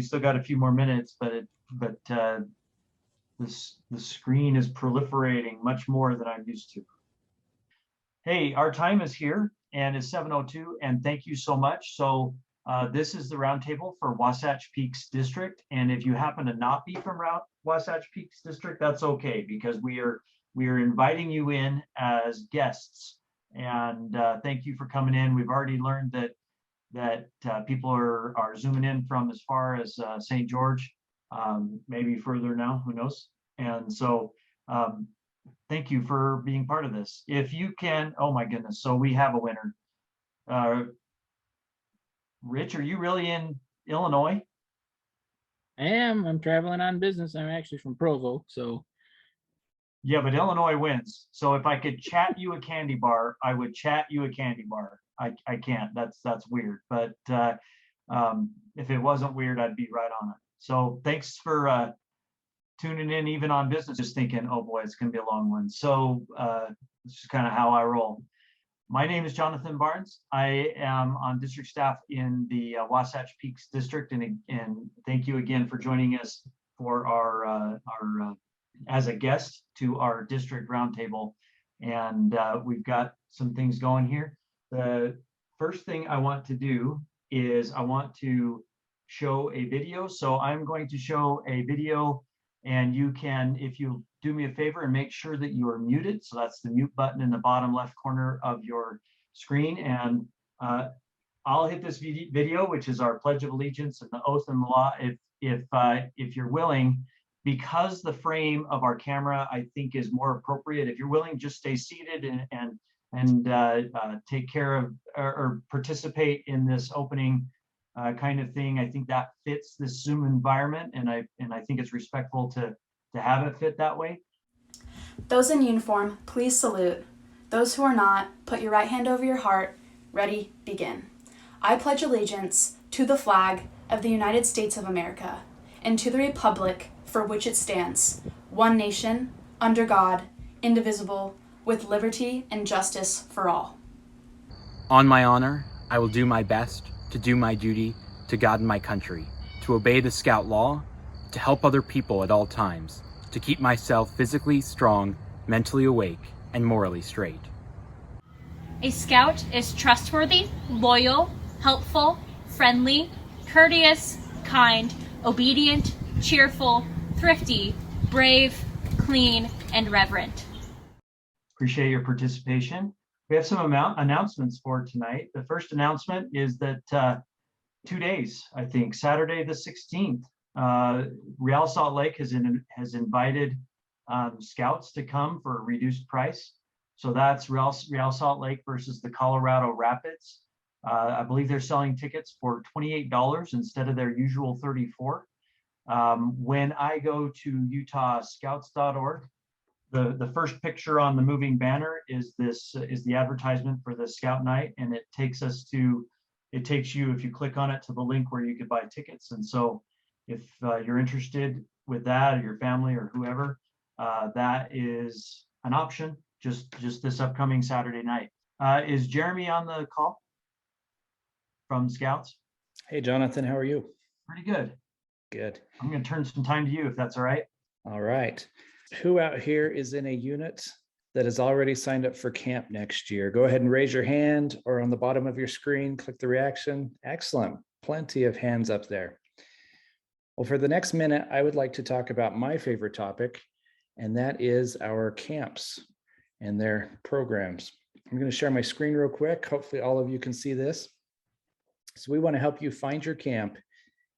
still got a few more minutes, but the screen is proliferating much more than I'm used to. Hey, our time is here and it's 7:02, and thank you so much. So this is the roundtable for Wasatch Peaks District, and if you happen to not be from Wasatch Peaks District, that's okay, because we are inviting you in as guests. And thank you for coming in. We've already learned that people are zooming in from as far as St. George, maybe further now, who knows? And so thank you for being part of this. If you can, oh my goodness, so we have a winner. Rich, are you really in Illinois? I am. I'm traveling on business. I'm actually from Provo, so. Yeah, but Illinois wins. So if I could chat you a candy bar, I would chat you a candy bar. I can't. That's weird. But if it wasn't weird, I'd be right on it. So thanks for tuning in, even on business, just thinking, oh boy, it's going to be a long one. So this is kind of how I roll. My name is Jonathan Barnes. I am on district staff in the Wasatch Peaks District, and thank you again for joining us for our as a guest to our district roundtable. And we've got some things going here. The first thing I want to do is I want to show a video. So I'm going to show a video, and you can, if you do me a favor and make sure that you are muted. So that's the mute button in the bottom left corner of your screen. And I'll hit this video, which is our Pledge of Allegiance and the oath and the law. If you're willing, because the frame of our camera, I think, is more appropriate. If you're willing, just stay seated and take care of or participate in this opening kind of thing. I think that fits this Zoom environment, and I think it's respectful to have it fit that way. Those in uniform, please salute. Those who are not, put your right hand over your heart. Ready, begin. I pledge allegiance to the flag of the United States of America and to the republic for which it stands, one nation, under God, indivisible, with liberty and justice for all. On my honor, I will do my best to do my duty to God and my country, to obey the Scout law, to help other people at all times, to keep myself physically strong, mentally awake, and morally straight. A Scout is trustworthy, loyal, helpful, friendly, courteous, kind, obedient, cheerful, thrifty, brave, clean, and reverent. Appreciate your participation. We have some announcements for tonight. The first announcement is that 2 days, I think, Saturday the 16th, Real Salt Lake has invited Scouts to come for a reduced price. So that's Real Salt Lake versus the Colorado Rapids. I believe they're selling tickets for $28 instead of their usual $34. When I go to utahscouts.org, the first picture on the moving banner is the advertisement for the Scout Night, and it takes you, if you click on it, to the link where you could buy tickets. And so if you're interested with that, or your family or whoever, that is an option just this upcoming Saturday night. Is Jeremy on the call from Scouts? Hey, Jonathan, how are you? Pretty good. Good. I'm going to turn some time to you, if that's all right. All right. Who out here is in a unit that has already signed up for camp next year? Go ahead and raise your hand, or on the bottom of your screen, click the reaction. Excellent. Plenty of hands up there. Well, for the next minute, I would like to talk about my favorite topic, and that is our camps and their programs. I'm going to share my screen real quick. Hopefully all of you can see this. So we want to help you find your camp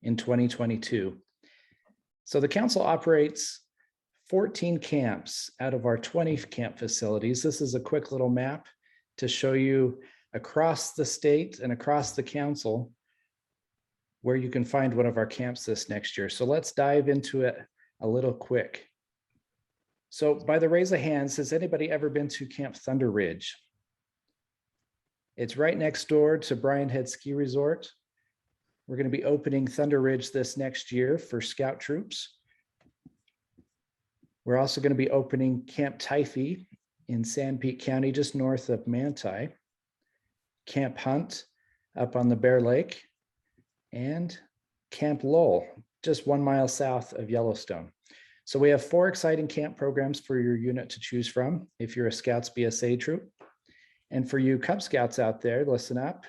in 2022. So the council operates 14 camps out of our 20 camp facilities. This is a quick little map to show you across the state and across the council where you can find one of our camps this next year. So let's dive into it a little quick. So by the raise of hands, has anybody ever been to Camp Thunder Ridge? It's right next door to Bryan Head Ski Resort. We're going to be opening Thunder Ridge this next year for Scout troops. We're also going to be opening Camp Typhy in Sanpete County, just north of Manti, Camp Hunt up on the Bear Lake, and Camp Lowell, just 1 mile south of Yellowstone. So we have 4 exciting camp programs for your unit to choose from if you're a Scouts BSA troop. And for you Cub Scouts out there, listen up.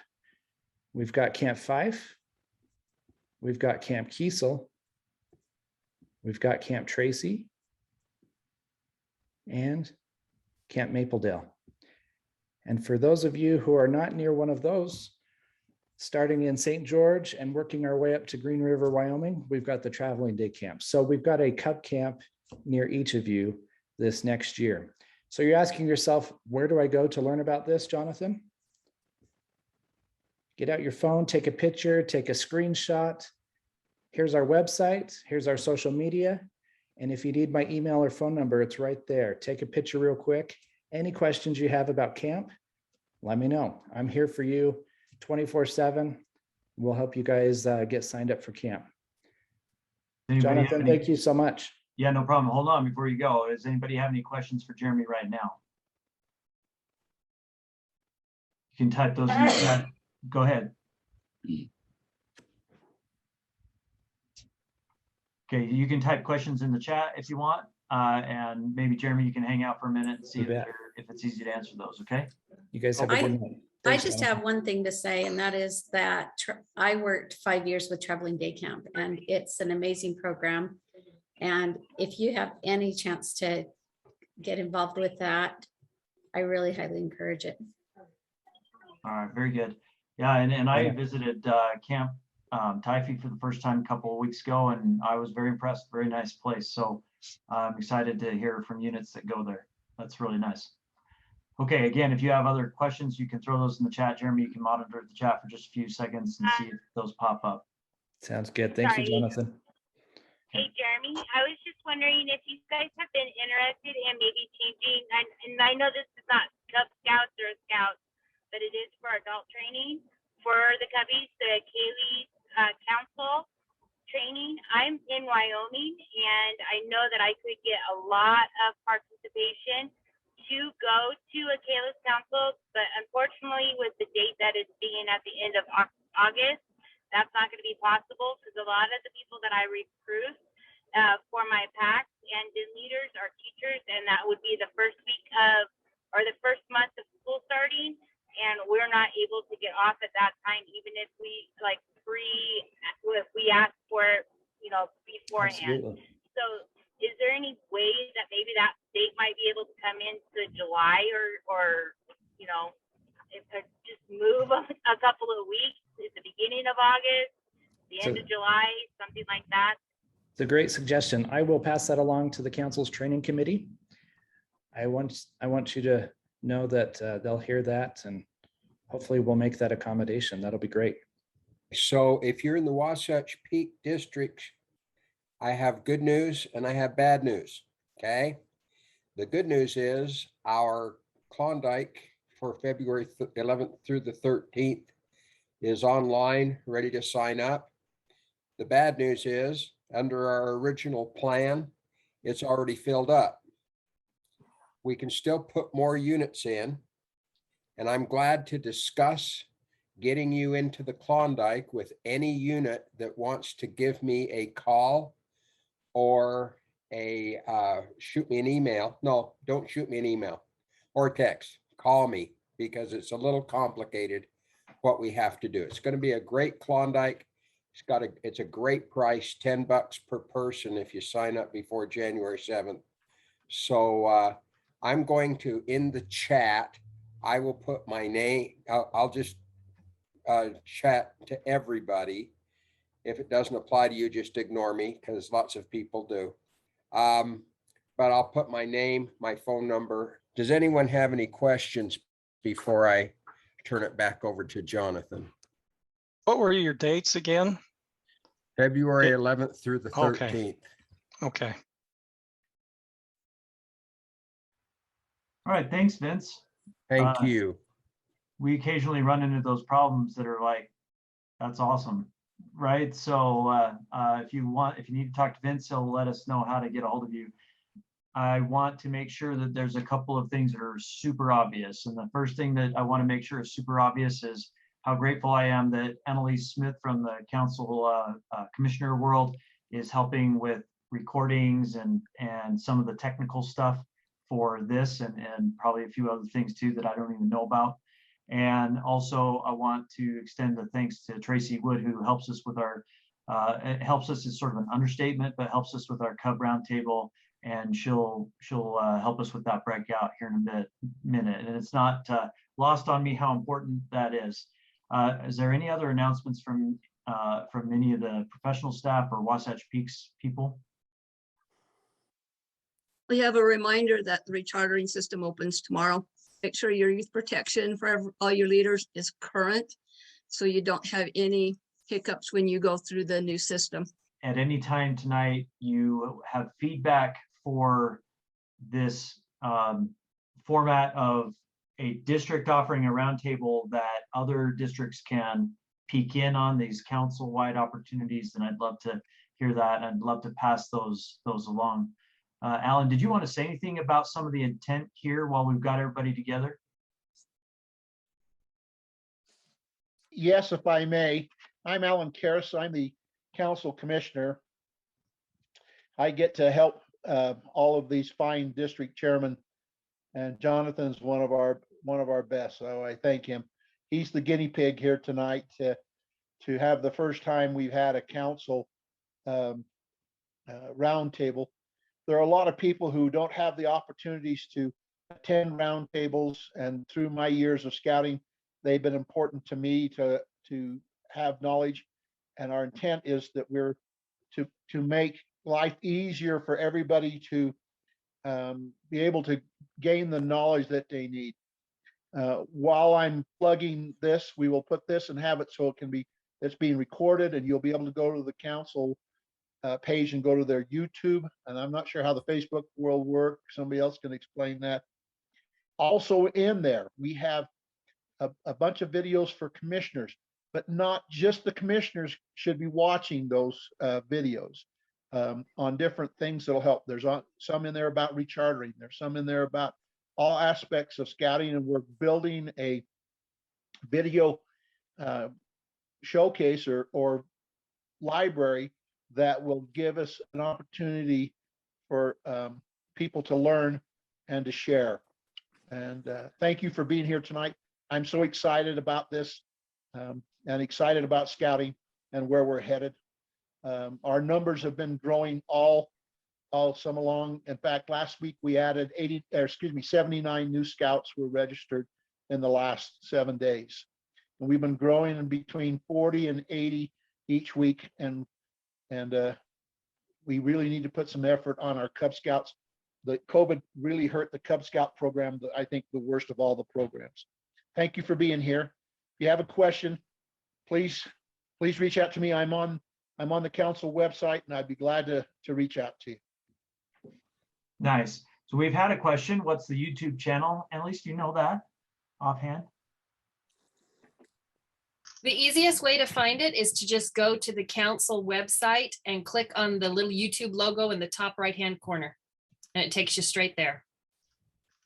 We've got Camp Fife, we've got Camp Kiesel, we've got Camp Tracy, and Camp Mapledale. And for those of you who are not near one of those, starting in St. George and working our way up to Green River, Wyoming, we've got the traveling day camp. So we've got a Cub camp near each of you this next year. So you're asking yourself, where do I go to learn about this, Jonathan? Get out your phone, take a picture, take a screenshot. Here's our website, here's our social media. And if you need my email or phone number, it's right there. Take a picture real quick. Any questions you have about camp, let me know. I'm here for you 24/7. We'll help you guys get signed up for camp. Anybody have Jonathan, any- thank you so much. Yeah, no problem. Hold on before you go. Does anybody have any questions for Jeremy right now? You can type those in the chat. Go ahead. Okay, you can type questions in the chat if you want. And maybe Jeremy, you can hang out for a minute and see You bet. if it's easy to answer those, okay? You guys have a good night. I Thanks, just Jonathan. have one thing to say, and that is that I worked 5 years with Traveling Day Camp, and it's an amazing program. And if you have any chance to get involved with that, I really highly encourage it. All right, very good. Yeah, and I Yeah. visited Camp Typhi for the first time a couple of weeks ago, and I was very impressed. Very nice place. So I'm excited to hear from units that go there. That's really nice. Okay, again, if you have other questions, you can throw those in the chat. Jeremy, you can monitor the chat for just a few seconds and see if those pop up. Sounds good. Thank you, Sorry. Jonathan. Hey, Jeremy, I was just wondering if you guys have been interested in maybe changing, and I know this is not Cub Scouts or Scouts, but it is for adult training for the Cubbies, the Kaylee Council training. I'm in Wyoming, and I know that I could get a lot of participation to go to a Kayla's Council, but unfortunately with the date that it's being at the end of August, that's not going to be possible because a lot of the people that I recruit for my packs and den leaders are teachers, and that would be the first week of, or the first month of school starting, and we're not able to get off at that time, even if we if we ask for it, beforehand. Absolutely. So is there any way that maybe that date might be able to come into July or if I just move a couple of weeks at the beginning of August, the end So- of July, something like that? It's a great suggestion. I will pass that along to the council's training committee. I want you to know that they'll hear that, and hopefully we'll make that accommodation. That'll be great. So if you're in the Wasatch Peak District, I have good news and I have bad news, okay? The good news is our Klondike for February 11th through the 13th is online, ready to sign up. The bad news is, under our original plan, it's already filled up. We can still put more units in, and I'm glad to discuss getting you into the Klondike with any unit that wants to give me a call or shoot me an email. No, don't shoot me an email or text. Call me, because it's a little complicated what we have to do. It's going to be a great Klondike. It's a great price, $10 per person if you sign up before January 7th. So I'm going to, in the chat, I will put my name. I'll just chat to everybody. If it doesn't apply to you, just ignore me, because lots of people do. But I'll put my name, my phone number. Does anyone have any questions before I turn it back over to Jonathan? What were your dates again? February 11th through the 13th. Okay. All right, thanks, Vince. Thank you. We occasionally run into those problems that are like, that's awesome, right? So if you need to talk to Vince, he'll let us know how to get a hold of you. I want to make sure that there's a couple of things that are super obvious. And the first thing that I want to make sure is super obvious is how grateful I am that Annalise Smith from the council commissioner world is helping with recordings and some of the technical stuff for this and probably a few other things too that I don't even know about. And also I want to extend the thanks to Tracy Wood, who helps us with our, it helps us is sort of an understatement, but helps us with our Cub Roundtable, and she'll help us with that breakout here in a minute. And it's not lost on me how important that is. Is there any other announcements from any of the professional staff or Wasatch Peaks people? We have a reminder that the rechartering system opens tomorrow. Make sure your youth protection for all your leaders is current, so you don't have any hiccups when you go through the new system. At any time tonight, you have feedback for this format of a district offering a roundtable that other districts can peek in on, these council-wide opportunities, and I'd love to hear that. I'd love to pass those along. Alan, did you want to say anything about some of the intent here while we've got everybody together? Yes, if I may. I'm Alan Karras. I'm the council commissioner. I get to help all of these fine district chairmen, and Jonathan's one of our best, so I thank him. He's the guinea pig here tonight to have the first time we've had a council roundtable. There are a lot of people who don't have the opportunities to attend roundtables, and through my years of scouting, they've been important to me to have knowledge. And our intent is that we're to make life easier for everybody to be able to gain the knowledge that they need. While I'm plugging this, we will put this and have it so it's being recorded, and you'll be able to go to the council page and go to their YouTube. And I'm not sure how the Facebook will work. Somebody else can explain that. Also in there, we have a bunch of videos for commissioners, but not just the commissioners should be watching those videos on different things that'll help. There's some in there about rechartering. There's some in there about all aspects of scouting, and we're building a video showcase or library that will give us an opportunity for people to learn and to share. And thank you for being here tonight. I'm so excited about this and excited about scouting and where we're headed. Our numbers have been growing all summer long. In fact, last week we added 79 new scouts were registered in the last 7 days. And we've been growing in between 40 and 80 each week. And we really need to put some effort on our Cub Scouts. The COVID really hurt the Cub Scout program, I think the worst of all the programs. Thank you for being here. If you have a question, please reach out to me. I'm on the council website, and I'd be glad to reach out to you. Nice. So we've had a question. What's the YouTube channel? Annalise, do you know that offhand? The easiest way to find it is to just go to the council website and click on the little YouTube logo in the top right-hand corner, and it takes you straight there.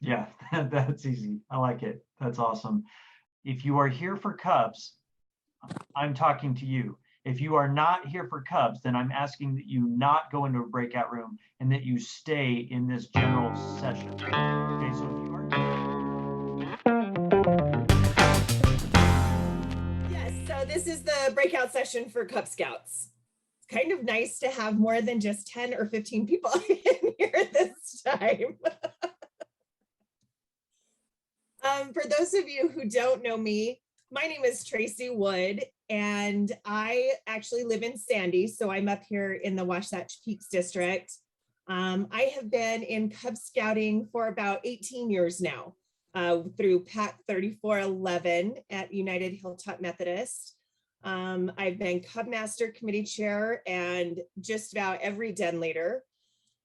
Yeah, that's easy. I like it. That's awesome. If you are here for Cubs, I'm talking to you. If you are not here for Cubs, then I'm asking that you not go into a breakout room and that you stay in this general session. Okay, so if you are. Yes, so this is the breakout session for Cub Scouts. It's kind of nice to have more than just 10 or 15 people in here this time. For those of you who don't know me, my name is Tracy Wood, and I actually live in Sandy, so I'm up here in the Wasatch Peaks District. I have been in Cub Scouting for about 18 years now, through PAC 3411 at United Hilltop Methodist. I've been Cub Master Committee Chair and just about every den leader.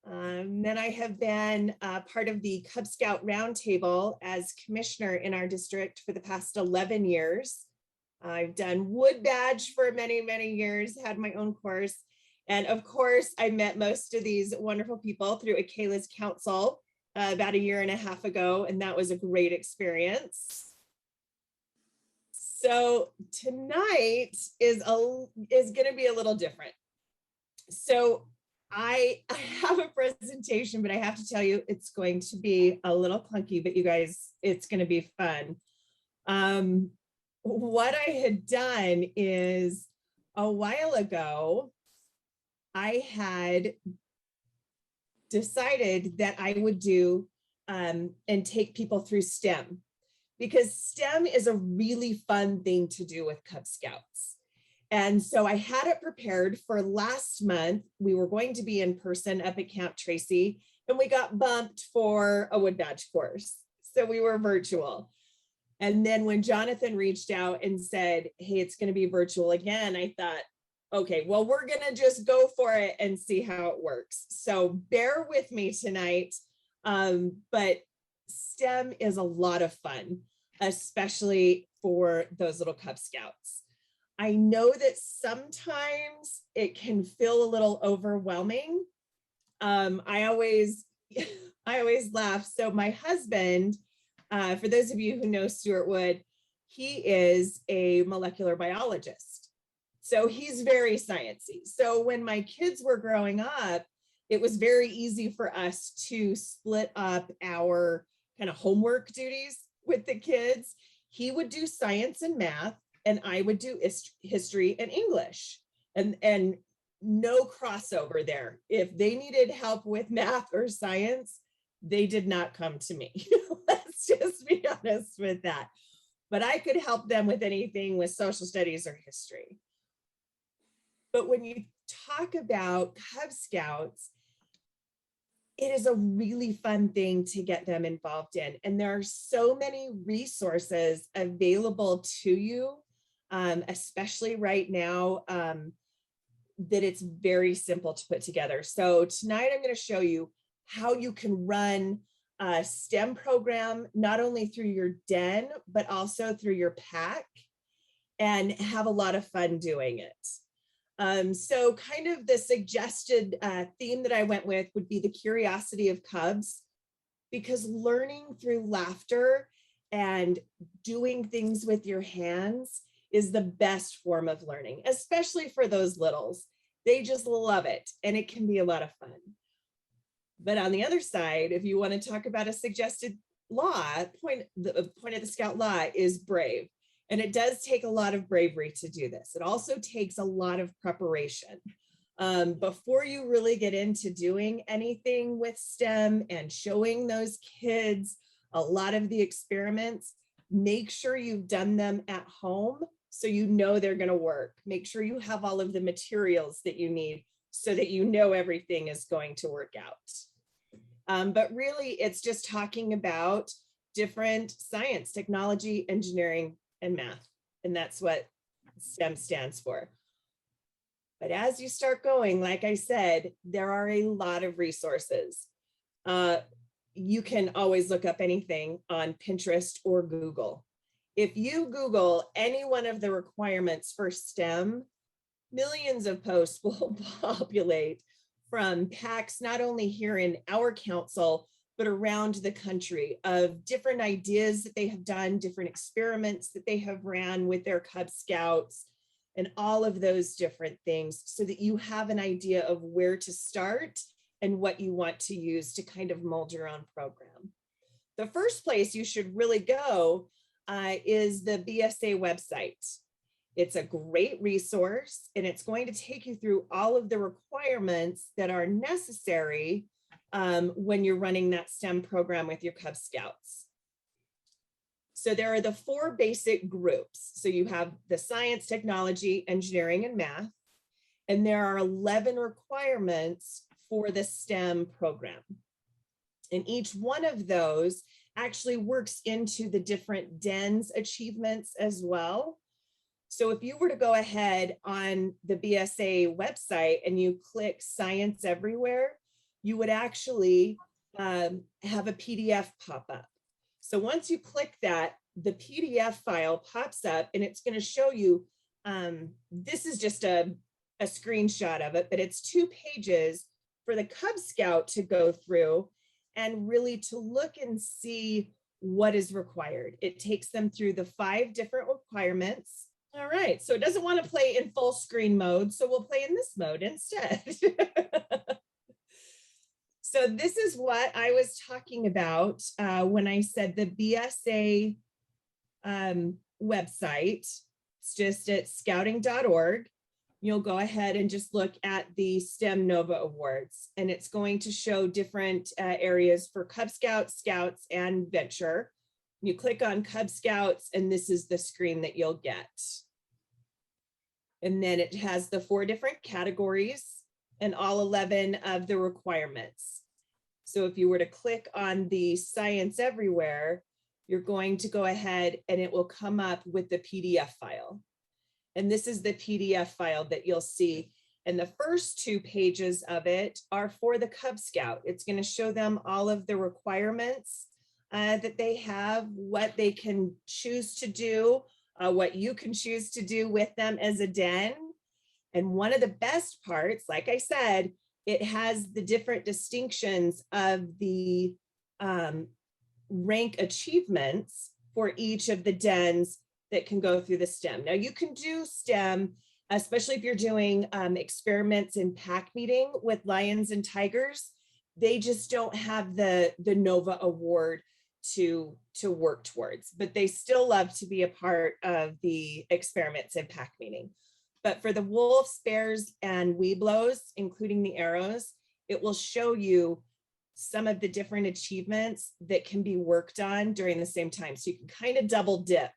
Then I have been part of the Cub Scout Roundtable as commissioner in our district for the past 11 years. I've done Wood Badge for many, many years, had my own course. And of course, I met most of these wonderful people through Akela's Council about 1.5 years ago, and that was a great experience. So tonight is going to be a little different. So I have a presentation, but I have to tell you, it's going to be a little clunky, but you guys, it's going to be fun. What I had done is a while ago, I had decided that I would do and take people through STEM, because STEM is a really fun thing to do with Cub Scouts. And so I had it prepared for last month. We were going to be in person up at Camp Tracy, and we got bumped for a wood badge course. So we were virtual. And then when Jonathan reached out and said, hey, it's going to be virtual again, I thought, okay, well, we're going to just go for it and see how it works. So bear with me tonight. But STEM is a lot of fun, especially for those little Cub Scouts. I know that sometimes it can feel a little overwhelming. I always laugh. So my husband, for those of you who know Stuart Wood, he is a molecular biologist. So he's very sciencey. So when my kids were growing up, it was very easy for us to split up our kind of homework duties with the kids. He would do science and math, and I would do history and English, and no crossover there. If they needed help with math or science, they did not come to me. Let's just be honest with that. But I could help them with anything with social studies or history. But when you talk about Cub Scouts, it is a really fun thing to get them involved in. And there are so many resources available to you, especially right now, that it's very simple to put together. So tonight I'm going to show you how you can run a STEM program, not only through your den, but also through your pack, and have a lot of fun doing it. So kind of the suggested theme that I went with would be the curiosity of Cubs, because learning through laughter and doing things with your hands is the best form of learning, especially for those littles. They just love it, and it can be a lot of fun. But on the other side, if you want to talk about a suggested law, the point of the Scout law is brave. And it does take a lot of bravery to do this. It also takes a lot of preparation. Before you really get into doing anything with STEM and showing those kids a lot of the experiments, make sure you've done them at home so you know they're going to work. Make sure you have all of the materials that you need so that you know everything is going to work out. But really, it's just talking about different science, technology, engineering, and math. And that's what STEM stands for. But as you start going, like I said, there are a lot of resources. You can always look up anything on Pinterest or Google. If you Google any one of the requirements for STEM, millions of posts will populate from packs, not only here in our council, but around the country, of different ideas that they have done, different experiments that they have ran with their Cub Scouts, and all of those different things, so that you have an idea of where to start and what you want to use to kind of mold your own program. The first place you should really go is the BSA website. It's a great resource, and it's going to take you through all of the requirements that are necessary when you're running that STEM program with your Cub Scouts. So there are the 4 basic groups. So you have the science, technology, engineering, and math. And there are 11 requirements for the STEM program. And each one of those actually works into the different DENS achievements as well. So if you were to go ahead on the BSA website and you click Science Everywhere, you would actually have a PDF pop up. So once you click that, the PDF file pops up, and it's going to show you, this is just a screenshot of it, but it's 2 pages for the Cub Scout to go through and really to look and see what is required. It takes them through the 5 different requirements. All right, so it doesn't want to play in full screen mode, so we'll play in this mode instead. So this is what I was talking about when I said the BSA website. It's just at scouting.org. You'll go ahead and just look at the STEM Nova Awards, and it's going to show different areas for Cub Scouts, Scouts, and Venture. You click on Cub Scouts, and this is the screen that you'll get. And then it has the 4 different categories and all 11 of the requirements. So if you were to click on the Science Everywhere, you're going to go ahead and it will come up with the PDF file. And this is the PDF file that you'll see. And the first 2 pages of it are for the Cub Scout. It's going to show them all of the requirements that they have, what they can choose to do, what you can choose to do with them as a den. And one of the best parts, like I said, it has the different distinctions of the rank achievements for each of the dens that can go through the STEM. Now you can do STEM, especially if you're doing experiments in pack meeting with lions and tigers. They just don't have the Nova Award to work towards, but they still love to be a part of the experiments in pack meeting. But for the wolves, bears, and weeblos, including the arrows, it will show you some of the different achievements that can be worked on during the same time. So you can kind of double dip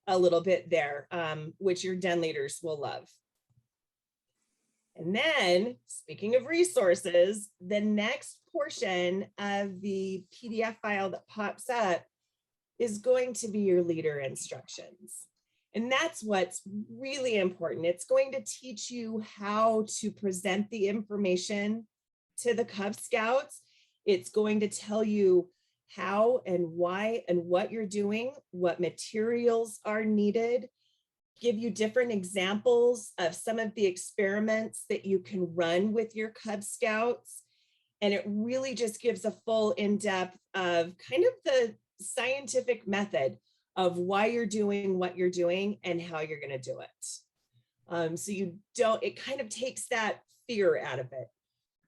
a little bit there, which your den leaders will love. And then, speaking of resources, the next portion of the PDF file that pops up is going to be your leader instructions. And that's what's really important. It's going to teach you how to present the information to the Cub Scouts. It's going to tell you how and why and what you're doing, what materials are needed, give you different examples of some of the experiments that you can run with your Cub Scouts. And it really just gives a full in-depth of kind of the scientific method of why you're doing what you're doing and how you're going to do it. So you don't, it kind of takes that fear out of it,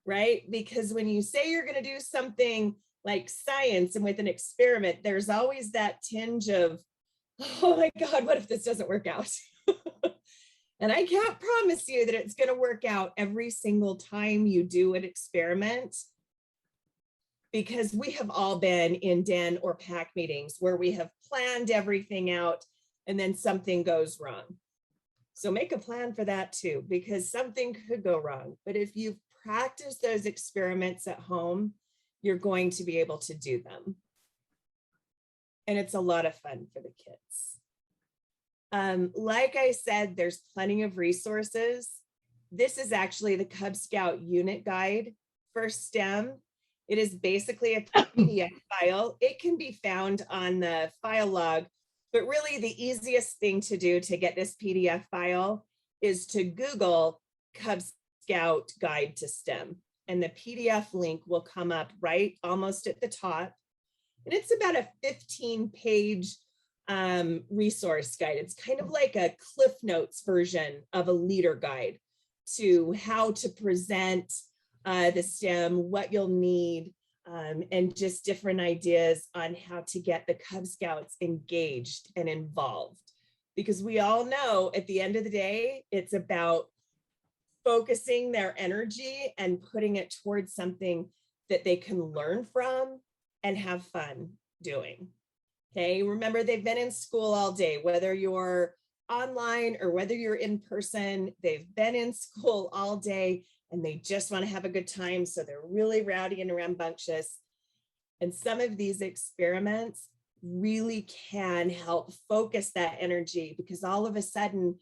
right? Because when you say you're going to do something like science and with an experiment, there's always that tinge of, oh my God, what if this doesn't work out? And I can't promise you that it's going to work out every single time you do an experiment, because we have all been in den or pack meetings where we have planned everything out and then something goes wrong. So make a plan for that too, because something could go wrong. But if you've practiced those experiments at home, you're going to be able to do them. And it's a lot of fun for the kids. Like I said, there's plenty of resources. This is actually the Cub Scout unit guide for STEM. It is basically a PDF file. It can be found on the file log, but really the easiest thing to do to get this PDF file is to Google Cub Scout Guide to STEM. And the PDF link will come up right almost at the top. And it's about a 15-page resource guide. It's kind of like a Cliff Notes version of a leader guide to how to present the STEM, what you'll need, and just different ideas on how to get the Cub Scouts engaged and involved. Because we all know at the end of the day, it's about focusing their energy and putting it towards something that they can learn from and have fun doing. Okay, remember, they've been in school all day, whether you're online or whether you're in person, they've been in school all day and they just want to have a good time. So they're really rowdy and rambunctious. And some of these experiments really can help focus that energy, because all of a sudden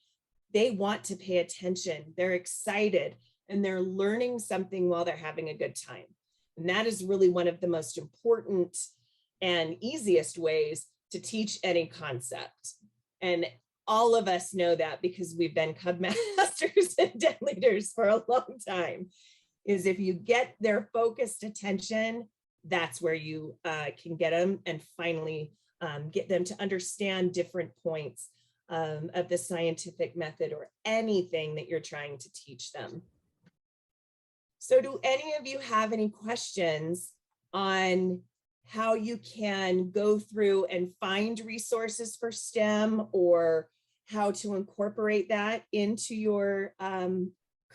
they want to pay attention, they're excited, and they're learning something while they're having a good time. And that is really one of the most important and easiest ways to teach any concept. And all of us know that because we've been Cub Masters and Den Leaders for a long time, is if you get their focused attention, that's where you can get them and finally get them to understand different points of the scientific method or anything that you're trying to teach them. So do any of you have any questions on how you can go through and find resources for STEM, or how to incorporate that into your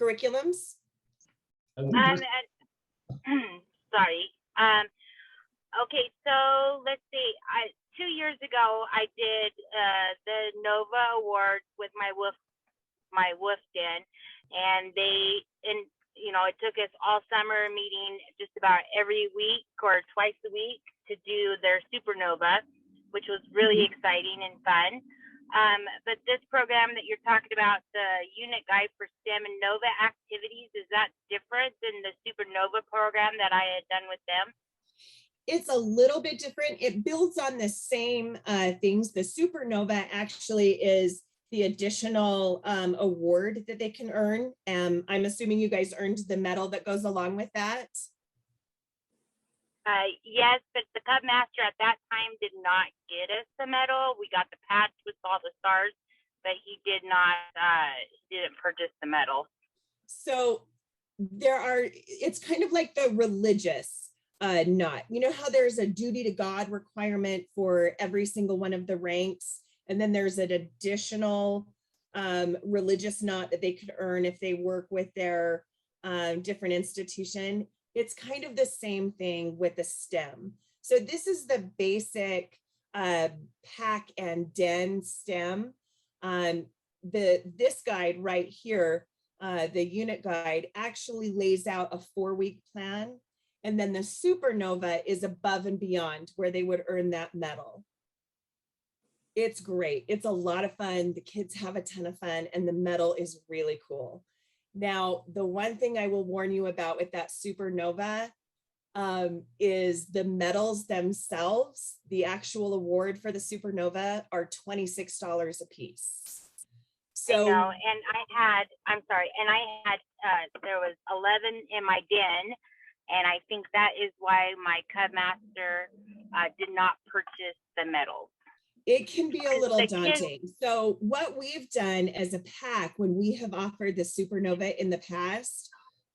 curriculums? Sorry. Okay, so let's see. 2 years ago, I did the NOVA Awards with my wolf den, and it took us all summer meeting just about every week or twice a week to do their supernova, which was really exciting and fun. But this program that you're talking about, the unit guide for STEM and NOVA activities, is that different than the supernova program that I had done with them? It's a little bit different. It builds on the same things. The supernova actually is the additional award that they can earn. I'm assuming you guys earned the medal that goes along with that. Yes, but the Cub Master at that time did not get us the medal. We got the patch with all the stars, but he didn't purchase the medal. So it's kind of like the religious knot. You know how there's a duty to God requirement for every single one of the ranks, and then there's an additional religious knot that they could earn if they work with their different institution. It's kind of the same thing with the STEM. So this is the basic pack and den STEM. This guide right here, the unit guide, actually lays out a 4-week plan. And then the supernova is above and beyond where they would earn that medal. It's great. It's a lot of fun. The kids have a ton of fun, and the medal is really cool. Now, the one thing I will warn you about with that supernova is the medals themselves. The actual award for the supernova are $26 a piece. So, I know, and there was 11 in my den, and I think that is why my Cub Master did not purchase the medals. It can be a little daunting. So what we've done as a pack, when we have offered the supernova in the past,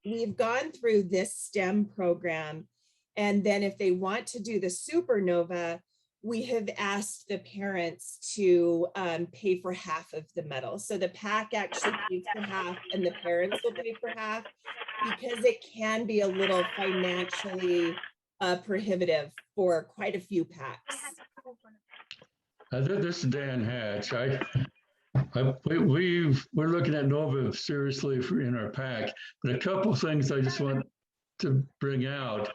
we've gone through this STEM program. And then if they want to do the supernova, we have asked the parents to pay for half of the medal. So the pack actually pays for half and the parents will pay for half, because it can be a little financially prohibitive for quite a few packs. This is Dan Hatch. We're looking at NOVA seriously in our pack, but a couple of things I just want to bring out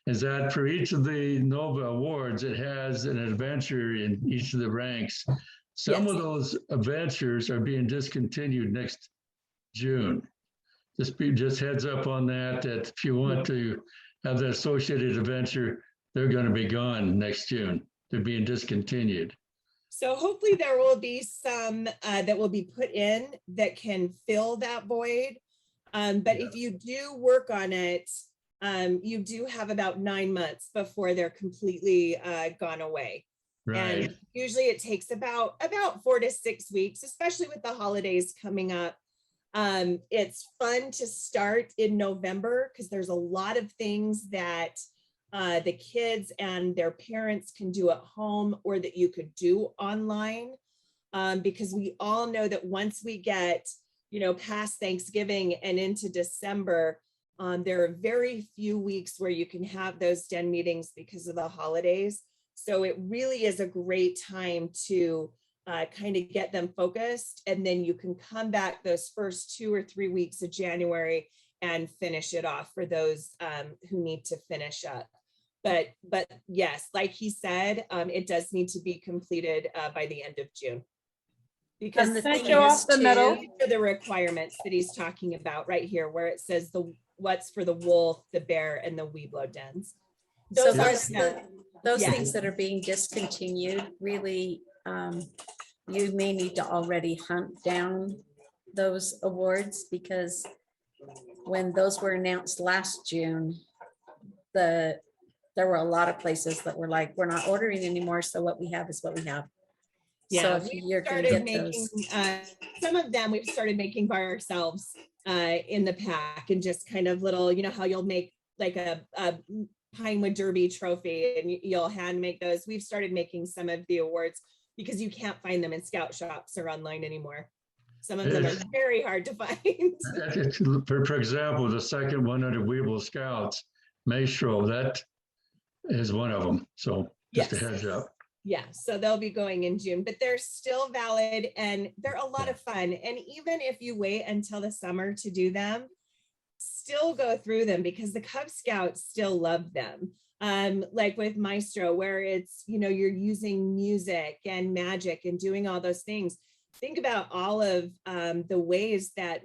is that for each of the NOVA awards, it has an adventure in each of the ranks. Some of those adventures are being discontinued next June. Just heads up on that if you want to have the associated adventure, they're going to be gone next June. They're being discontinued. So hopefully there will be some that will be put in that can fill that void. But if you do work on it, you do have about 9 months before they're completely gone away. Right. And usually it takes about 4 to 6 weeks, especially with the holidays coming up. It's fun to start in November because there's a lot of things that the kids and their parents can do at home or that you could do online, because we all know that once we get, past Thanksgiving and into December, there are very few weeks where you can have those den meetings because of the holidays. So it really is a great time to kind of get them focused, and then you can come back those first 2 or 3 weeks of January and finish it off for those who need to finish up. But yes, like he said, it does need to be completed by the end of June. Because the thing is the requirements that he's talking about right here, where it says what's for the wolf, the bear, and the weeblo dens. Those things that are being discontinued, really, you may need to already hunt down those awards, because when those were announced last June, the there were a lot of places that were like, we're not ordering anymore. So what we have is what we have. So Yeah, if we you're gonna started get making, those. some of them we've started making by ourselves in the pack, and just kind of little, you know, how you'll make like a Pinewood Derby trophy and you'll hand make those. We've started making some of the awards because you can't find them in scout shops or online anymore. Some of them are very hard to find. For example, the second 100 Weeble Scouts, Maestro, that is one of them. So just a heads up. Yeah, so they'll be going in June, but they're still valid and they're a lot of fun. And even if you wait until the summer to do them, still go through them because the Cub Scouts still love them. Like with Maestro, where it's, you know, you're using music and magic and doing all those things. Think about all of the ways that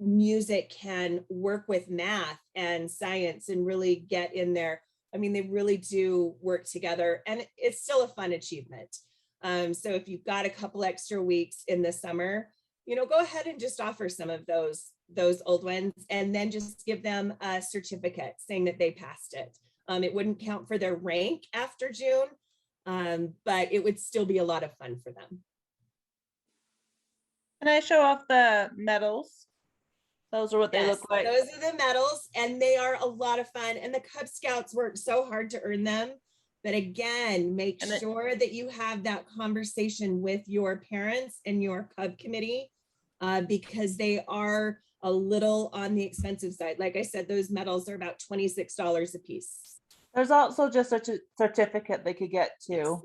music can work with math and science and really get in there. I mean, they really do work together, and it's still a fun achievement. So if you've got a couple extra weeks in the summer, you know, go ahead and just offer some of those old ones, and then just give them a certificate saying that they passed it. It wouldn't count for their rank after June, but it would still be a lot of fun for them. Can I show off the medals? Those are what they look like. Those are the medals, and they are a lot of fun. And the Cub Scouts worked so hard to earn them. But again, make sure that you have that conversation with your parents and your Cub committee, because they are a little on the expensive side. Like I said, those medals are about $26 a piece. There's also just a certificate they could get too.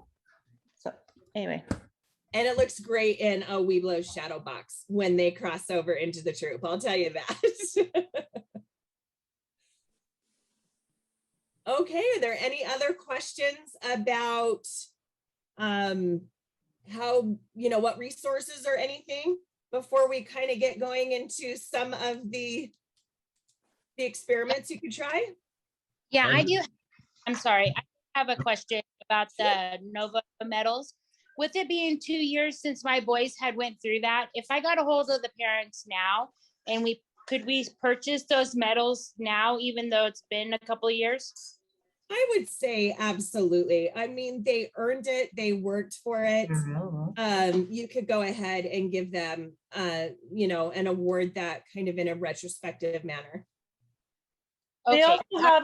So anyway. And it looks great in a Weeblo shadow box when they cross over into the troop. I'll tell you that. Okay, are there any other questions about how, you know, what resources or anything before we kind of get going into some of the experiments you could try? Yeah, I do. I'm sorry. I have a question about the Nova medals. With it being 2 years since my boys had went through that, if I got a hold of the parents now and could we purchase those medals now, even though it's been a couple of years? I would say absolutely. I mean, they earned it. They worked for it. You could go ahead and give them, you know, an award that kind of in a retrospective manner. They also have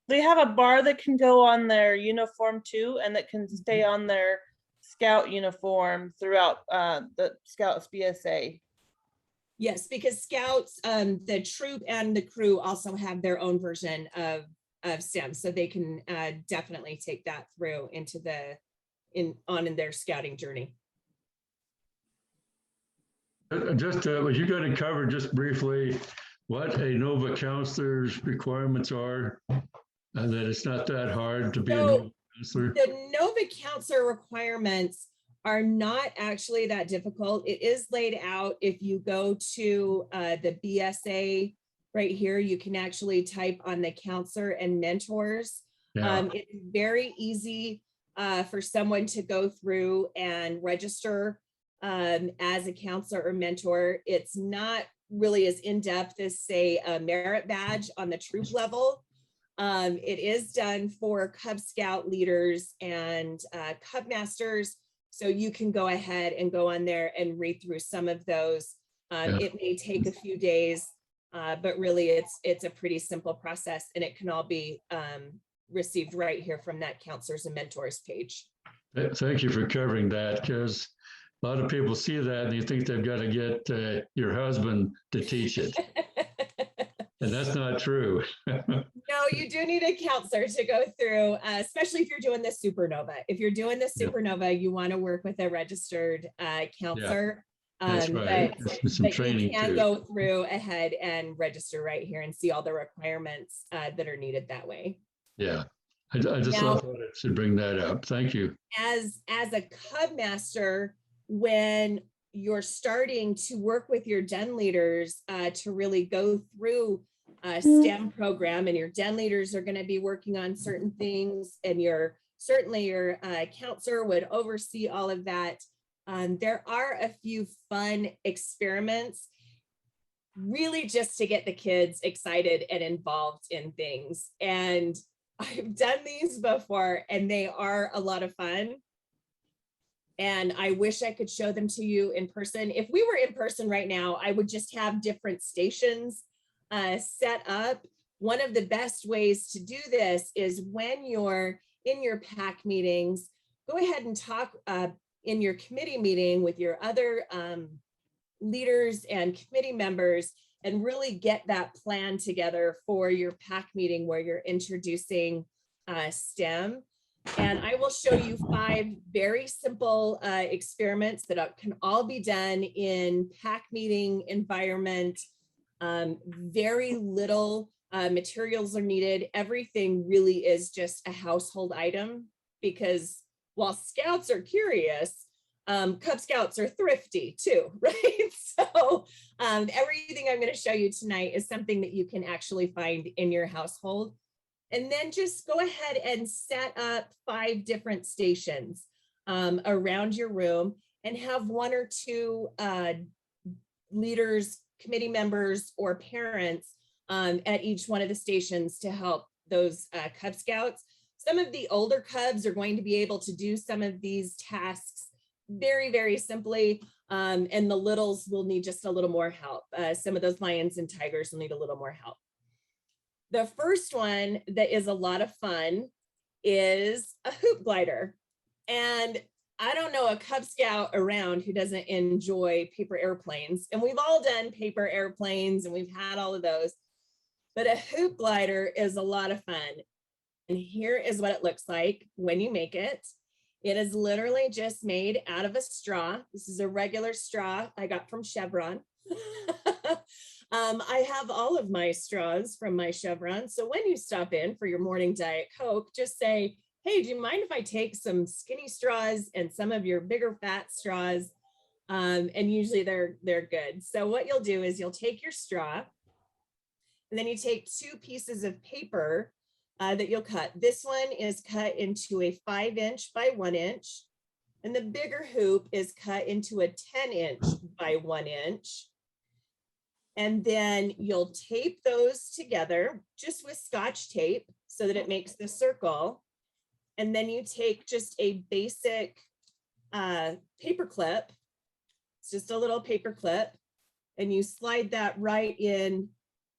they have a bar that can go on their uniform too, and that can stay on their scout uniform throughout the Scouts BSA. Yes, because Scouts, the troop and the crew also have their own version of STEM, so they can definitely take that through into in their scouting journey. Just you got to cover just briefly what a Nova counselor's requirements are, and that it's not that hard to be a Nova counselor. The Nova counselor requirements are not actually that difficult. It is laid out. If you go to the BSA right here, you can actually type on the counselor and mentors. It's very easy for someone to go through and register as a counselor or mentor. It's not really as in-depth as, say, a merit badge on the troop level. It is done for Cub Scout leaders and Cub Masters, so you can go ahead and go on there and read through some of those. It may take a few days, but really it's a pretty simple process, and it can all be received right here from that counselors and mentors page. Thank you for covering that, because a lot of people see that and you think they've got to get your husband to teach it. And that's not true. No, you do need a counselor to go through, especially if you're doing the Supernova. If you're doing the Supernova, you want to work with a registered counselor. That's right. Some training you can too. go through ahead and register right here and see all the requirements that are needed that way. Yeah, I just thought I should bring that up. Thank you. As a Cub Master, when you're starting to work with your den leaders to really go through a STEM program, and your den leaders are going to be working on certain things, and certainly your counselor would oversee all of that. There are a few fun experiments, really just to get the kids excited and involved in things. And I've done these before and they are a lot of fun. And I wish I could show them to you in person. If we were in person right now, I would just have different stations set up. One of the best ways to do this is when you're in your PAC meetings, go ahead and talk in your committee meeting with your other leaders and committee members and really get that plan together for your PAC meeting where you're introducing STEM. And I will show you 5 very simple experiments that can all be done in PAC meeting environment. Very little materials are needed. Everything really is just a household item because while Scouts are curious, Cub Scouts are thrifty too, right? So everything I'm going to show you tonight is something that you can actually find in your household. And then just go ahead and set up 5 different stations around your room and have 1 or 2 leaders, committee members, or parents at each one of the stations to help those Cub Scouts. Some of the older Cubs are going to be able to do some of these tasks very, very simply. And the littles will need just a little more help. Some of those lions and tigers will need a little more help. The first one that is a lot of fun is a hoop glider. And I don't know a Cub Scout around who doesn't enjoy paper airplanes. And we've all done paper airplanes and we've had all of those. But a hoop glider is a lot of fun. And here is what it looks like when you make it. It is literally just made out of a straw. This is a regular straw I got from Chevron. I have all of my straws from my Chevron. So when you stop in for your morning Diet Coke, just say, hey, do you mind if I take some skinny straws and some of your bigger fat straws? And usually they're good. So what you'll do is you'll take your straw and then you take 2 pieces of paper that you'll cut. This one is cut into a 5-inch by 1-inch. And the bigger hoop is cut into a 10-inch by 1-inch. And then you'll tape those together just with Scotch tape so that it makes the circle. And then you take just a basic paper clip. It's just a little paper clip. And you slide that right in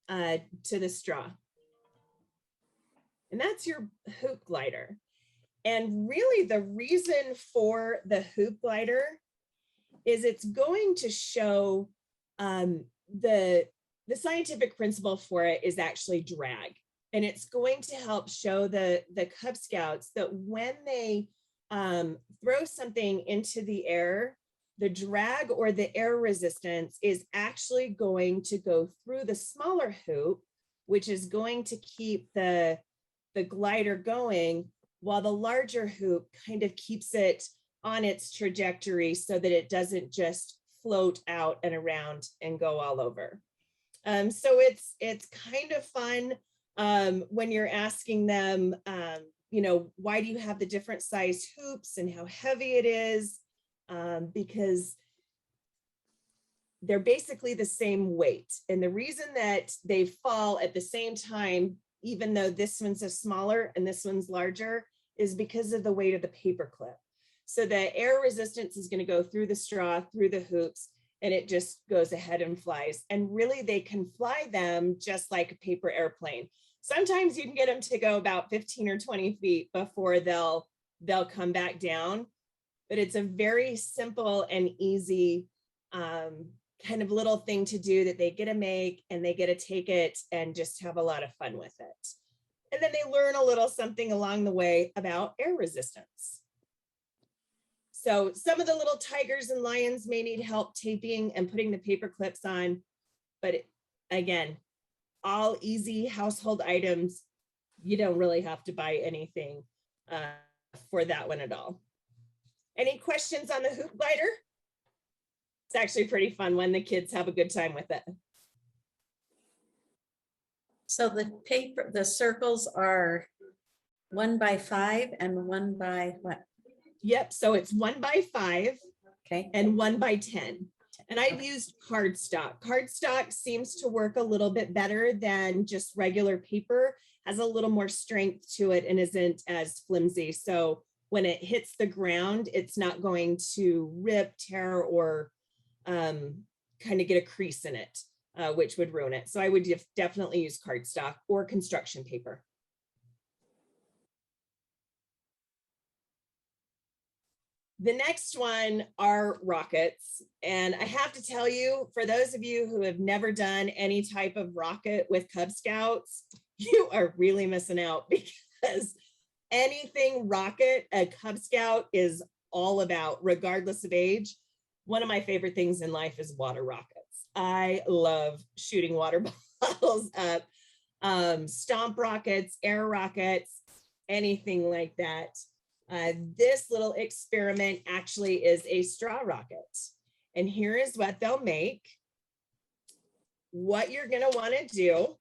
to the straw. And that's your hoop glider. And really the reason for the hoop glider is it's going to show the scientific principle for it is actually drag. And it's going to help show the Cub Scouts that when they throw something into the air, the drag or the air resistance is actually going to go through the smaller hoop, which is going to keep the glider going, while the larger hoop kind of keeps it on its trajectory so that it doesn't just float out and around and go all over. So it's kind of fun when you're asking them, you know, why do you have the different size hoops and how heavy it is? Because they're basically the same weight. And the reason that they fall at the same time, even though this one's a smaller and this one's larger, is because of the weight of the paper clip. So the air resistance is going to go through the straw, through the hoops, and it just goes ahead and flies. And really they can fly them just like a paper airplane. Sometimes you can get them to go about 15 or 20 feet before they'll come back down. But it's a very simple and easy kind of little thing to do that they get to make, and they get to take it and just have a lot of fun with it. And then they learn a little something along the way about air resistance. So some of the little tigers and lions may need help taping and putting the paper clips on, but again, all easy household items. You don't really have to buy anything for that one at all. Any questions on the hoop glider? It's actually pretty fun when the kids have a good time with it. So the circles are 1 by 5 and 1 by what? Yep, so it's 1 by 5, okay, and 1 by 10. And I've used cardstock. Cardstock seems to work a little bit better than just regular paper. has a little more strength to it and isn't as flimsy. So when it hits the ground, it's not going to rip, tear, or kind of get a crease in it, which would ruin it. So I would definitely use cardstock or construction paper. The next one are rockets. And I have to tell you, for those of you who have never done any type of rocket with Cub Scouts, you are really missing out, because anything rocket a Cub Scout is all about, regardless of age. One of my favorite things in life is water rockets. I love shooting water bottles up, stomp rockets, air rockets, anything like that. This little experiment actually is a straw rocket. And here is what they'll make. What you're going to want to do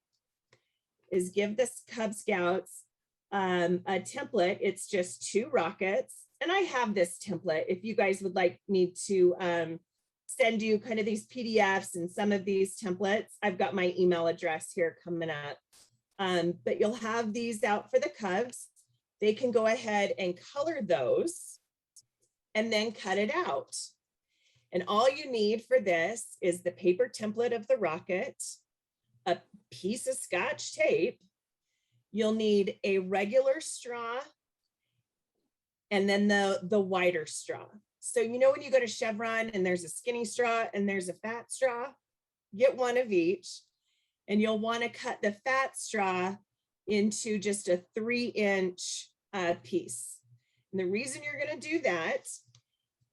is give this Cub Scouts a template. It's just 2 rockets. And I have this template. If you guys would like me to send you kind of these PDFs and some of these templates, I've got my email address here coming up. But you'll have these out for the Cubs. They can go ahead and color those and then cut it out. And all you need for this is the paper template of the rocket, a piece of Scotch tape. You'll need a regular straw and then the wider straw. So, you know, when you go to Chevron and there's a skinny straw and there's a fat straw, get one of each. And you'll want to cut the fat straw into just a 3-inch piece. And the reason you're going to do that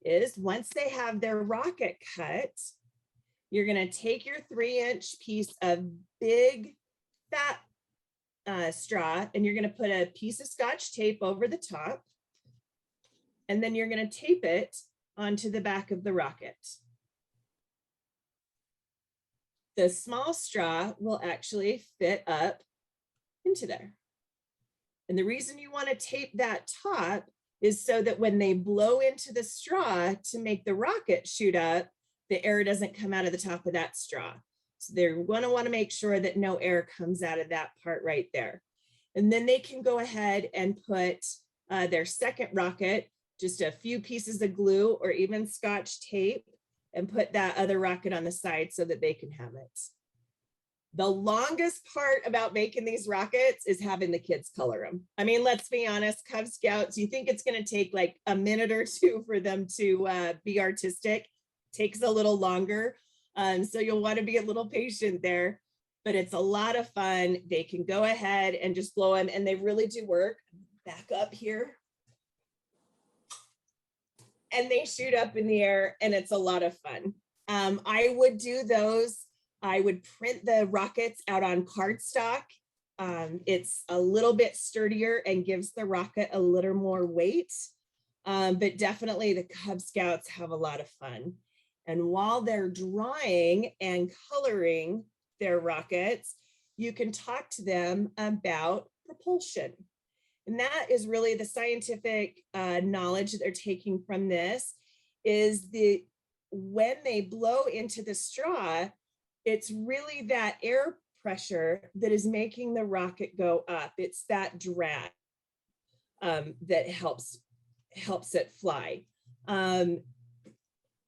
is once they have their rocket cut, you're going to take your 3-inch piece of big fat straw and you're going to put a piece of Scotch tape over the top. And then you're going to tape it onto the back of the rocket. The small straw will actually fit up into there. And the reason you want to tape that top is so that when they blow into the straw to make the rocket shoot up, the air doesn't come out of the top of that straw. So they're going to want to make sure that no air comes out of that part right there. And then they can go ahead and put their second rocket, just a few pieces of glue or even Scotch tape, and put that other rocket on the side so that they can have it. The longest part about making these rockets is having the kids color them. I mean, let's be honest, Cub Scouts, you think it's going to take like a minute or 2 for them to be artistic. Takes a little longer. So you'll want to be a little patient there, but it's a lot of fun. They can go ahead and just blow them, and they really do work. Back up here. And they shoot up in the air, and it's a lot of fun. I would do those. I would print the rockets out on cardstock. It's a little bit sturdier and gives the rocket a little more weight. But definitely the Cub Scouts have a lot of fun. And while they're drawing and coloring their rockets, you can talk to them about propulsion. And that is really the scientific knowledge that they're taking from this, is when they blow into the straw, it's really that air pressure that is making the rocket go up. It's that drag that helps it fly.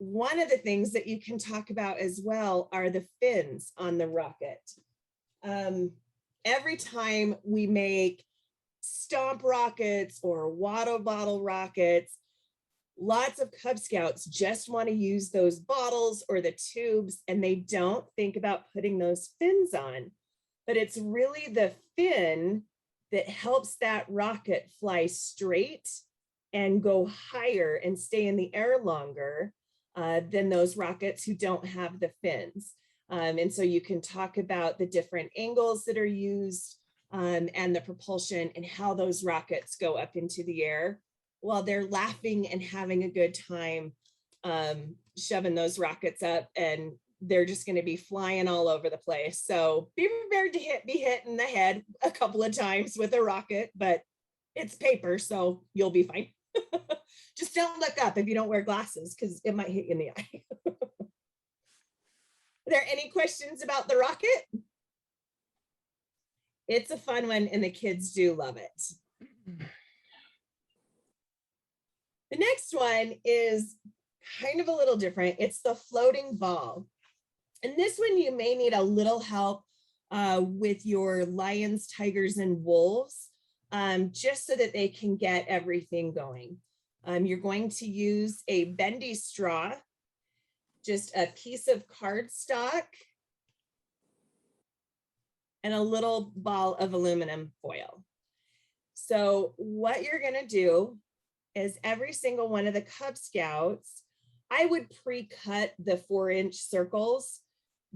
One of the things that you can talk about as well are the fins on the rocket. Every time we make stomp rockets or water bottle rockets, lots of Cub Scouts just want to use those bottles or the tubes, and they don't think about putting those fins on. But it's really the fin that helps that rocket fly straight and go higher and stay in the air longer than those rockets who don't have the fins. And so you can talk about the different angles that are used and the propulsion and how those rockets go up into the air while they're laughing and having a good time shoving those rockets up, and they're just going to be flying all over the place. So be prepared to be hit in the head a couple of times with a rocket, but it's paper, so you'll be fine. Just don't look up if you don't wear glasses, because it might hit you in the eye. Are there any questions about the rocket? It's a fun one and the kids do love it. The next one is kind of a little different. It's the floating ball. And this one you may need a little help with your lions, tigers, and wolves, just so that they can get everything going. You're going to use a bendy straw, just a piece of cardstock, and a little ball of aluminum foil. So what you're gonna do is every single one of the Cub Scouts, I would pre-cut the 4-inch circles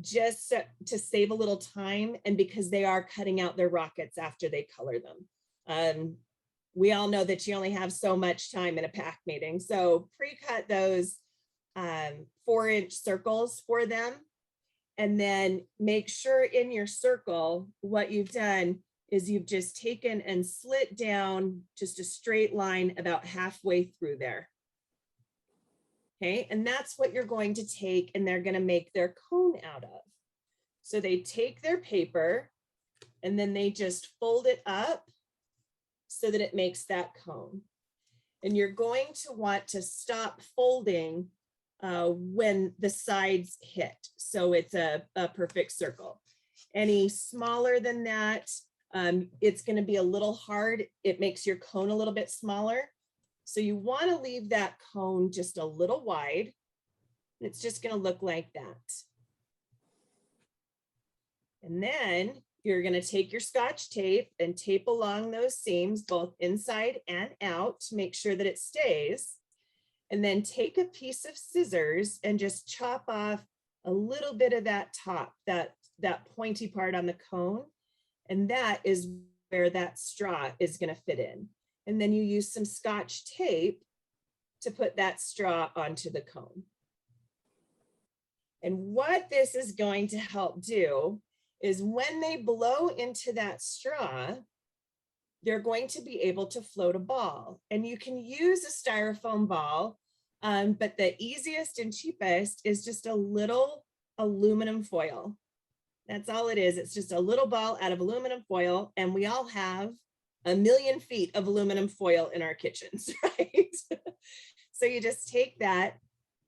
just to save a little time, and because they are cutting out their rockets after they color them. We all know that you only have so much time in a pack meeting, so pre-cut those 4-inch circles for them, and then make sure in your circle what you've done is you've just taken and slit down just a straight line about halfway through there. Okay, and that's what you're going to take and they're going to make their cone out of. So they take their paper and then they just fold it up so that it makes that cone. And you're going to want to stop folding when the sides hit. So it's a perfect circle. Any smaller than that, it's going to be a little hard. It makes your cone a little bit smaller. So you want to leave that cone just a little wide. It's just going to look like that. And then you're going to take your Scotch tape and tape along those seams, both inside and out, to make sure that it stays. And then take a piece of scissors and just chop off a little bit of that top, that pointy part on the cone. And that is where that straw is going to fit in. And then you use some Scotch tape to put that straw onto the cone. And what this is going to help do is when they blow into that straw, they're going to be able to float a ball. And you can use a styrofoam ball, but the easiest and cheapest is just a little aluminum foil. That's all it is. It's just a little ball out of aluminum foil, and we all have 1,000,000 feet of aluminum foil in our kitchens, right? So you just take that,